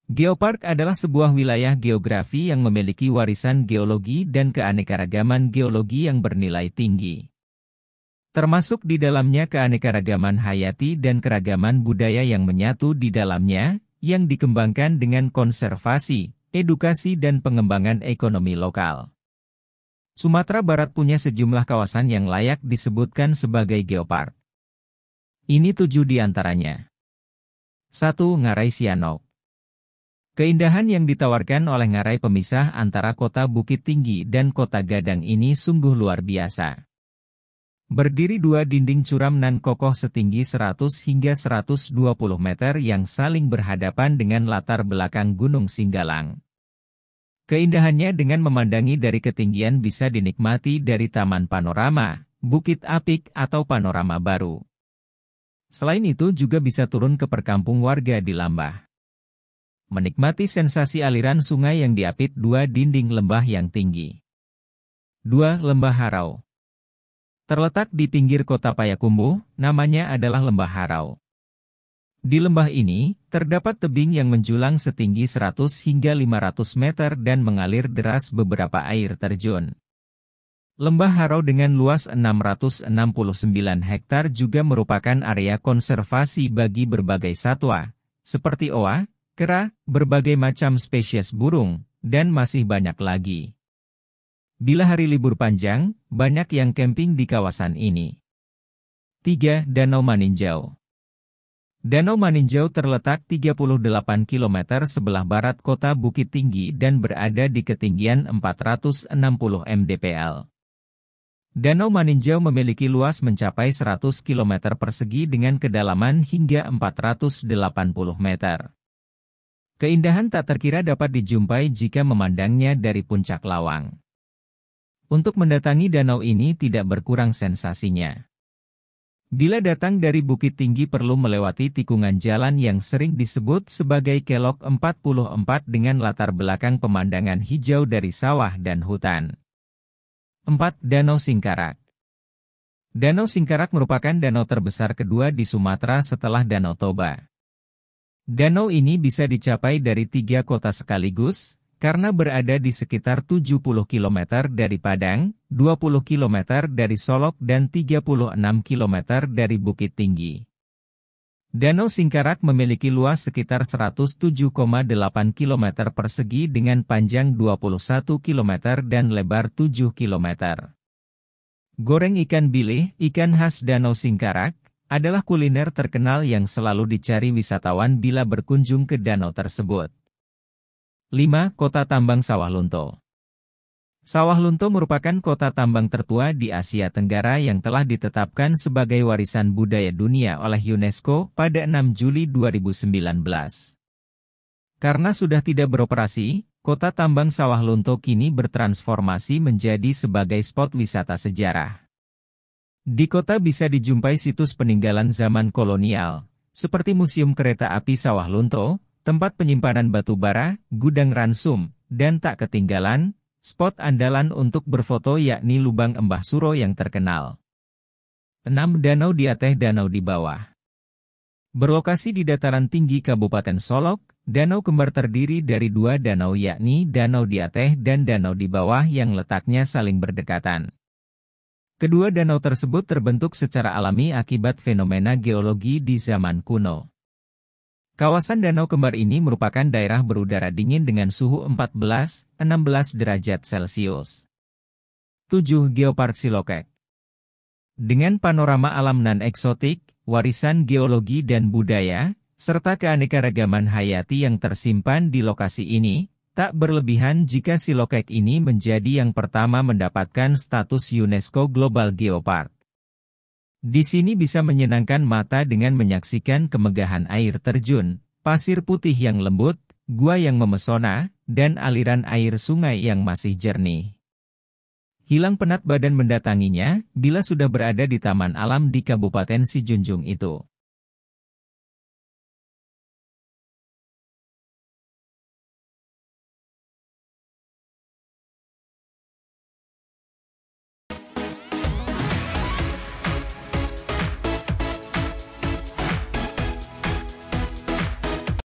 Geopark adalah sebuah wilayah geografi yang memiliki warisan geologi dan keanekaragaman geologi yang bernilai tinggi. Termasuk di dalamnya keanekaragaman hayati dan keragaman budaya yang menyatu di dalamnya, yang dikembangkan dengan konservasi, edukasi dan pengembangan ekonomi lokal. Sumatera Barat punya sejumlah kawasan yang layak disebutkan sebagai geopark. Ini 7 di antaranya. 1. Ngarai Sianok. Keindahan yang ditawarkan oleh ngarai pemisah antara kota Bukit Tinggi dan kota Gadang ini sungguh luar biasa. Berdiri 2 dinding curam nan kokoh setinggi 100 hingga 120 meter yang saling berhadapan dengan latar belakang Gunung Singgalang. Keindahannya dengan memandangi dari ketinggian bisa dinikmati dari Taman Panorama, Bukit Apik atau Panorama Baru. Selain itu juga bisa turun ke perkampung warga di Lambah. Menikmati sensasi aliran sungai yang diapit 2 dinding lembah yang tinggi. 2. Lembah Harau. Terletak di pinggir kota Payakumbuh, namanya adalah Lembah Harau. Di lembah ini, terdapat tebing yang menjulang setinggi 100 hingga 500 meter dan mengalir deras beberapa air terjun. Lembah Harau dengan luas 669 hektar juga merupakan area konservasi bagi berbagai satwa, seperti oa, kera, berbagai macam spesies burung, dan masih banyak lagi. Bila hari libur panjang, banyak yang camping di kawasan ini. 3. Danau Maninjau. Danau Maninjau terletak 38 km sebelah barat kota Bukit Tinggi dan berada di ketinggian 460 mdpl. Danau Maninjau memiliki luas mencapai 100 km persegi dengan kedalaman hingga 480 meter. Keindahan tak terkira dapat dijumpai jika memandangnya dari puncak Lawang. Untuk mendatangi danau ini tidak berkurang sensasinya. Bila datang dari Bukit Tinggi perlu melewati tikungan jalan yang sering disebut sebagai Kelok 44 dengan latar belakang pemandangan hijau dari sawah dan hutan. 4. Danau Singkarak. Danau Singkarak merupakan danau terbesar kedua di Sumatera setelah Danau Toba. Danau ini bisa dicapai dari 3 kota sekaligus, karena berada di sekitar 70 km dari Padang, 20 km dari Solok dan 36 km dari Bukit Tinggi. Danau Singkarak memiliki luas sekitar 107,8 km persegi dengan panjang 21 km dan lebar 7 km. Goreng ikan bilih, ikan khas Danau Singkarak, adalah kuliner terkenal yang selalu dicari wisatawan bila berkunjung ke danau tersebut. 5. Kota Tambang Sawah Lunto. Sawah Lunto merupakan kota tambang tertua di Asia Tenggara yang telah ditetapkan sebagai warisan budaya dunia oleh UNESCO pada 6 Juli 2019. Karena sudah tidak beroperasi, kota tambang Sawah Lunto kini bertransformasi menjadi sebagai spot wisata sejarah. Di kota bisa dijumpai situs peninggalan zaman kolonial, seperti Museum Kereta Api Sawah Lunto, tempat penyimpanan batu bara, gudang ransum, dan tak ketinggalan, spot andalan untuk berfoto yakni Lubang Embah Suro yang terkenal. 6. Danau di Ateh Danau di Bawah. Berlokasi di dataran tinggi Kabupaten Solok, danau kembar terdiri dari 2 danau yakni Danau di Ateh dan Danau di Bawah yang letaknya saling berdekatan. Kedua danau tersebut terbentuk secara alami akibat fenomena geologi di zaman kuno. Kawasan danau kembar ini merupakan daerah berudara dingin dengan suhu 14–16 derajat Celcius. 7. Geopark Silokek. Dengan panorama alam nan eksotik, warisan geologi dan budaya, serta keanekaragaman hayati yang tersimpan di lokasi ini, tak berlebihan jika Silokek ini menjadi yang pertama mendapatkan status UNESCO Global Geopark. Di sini bisa menyenangkan mata dengan menyaksikan kemegahan air terjun, pasir putih yang lembut, gua yang memesona, dan aliran air sungai yang masih jernih. Hilang penat badan mendatanginya, bila sudah berada di taman alam di Kabupaten Sijunjung itu.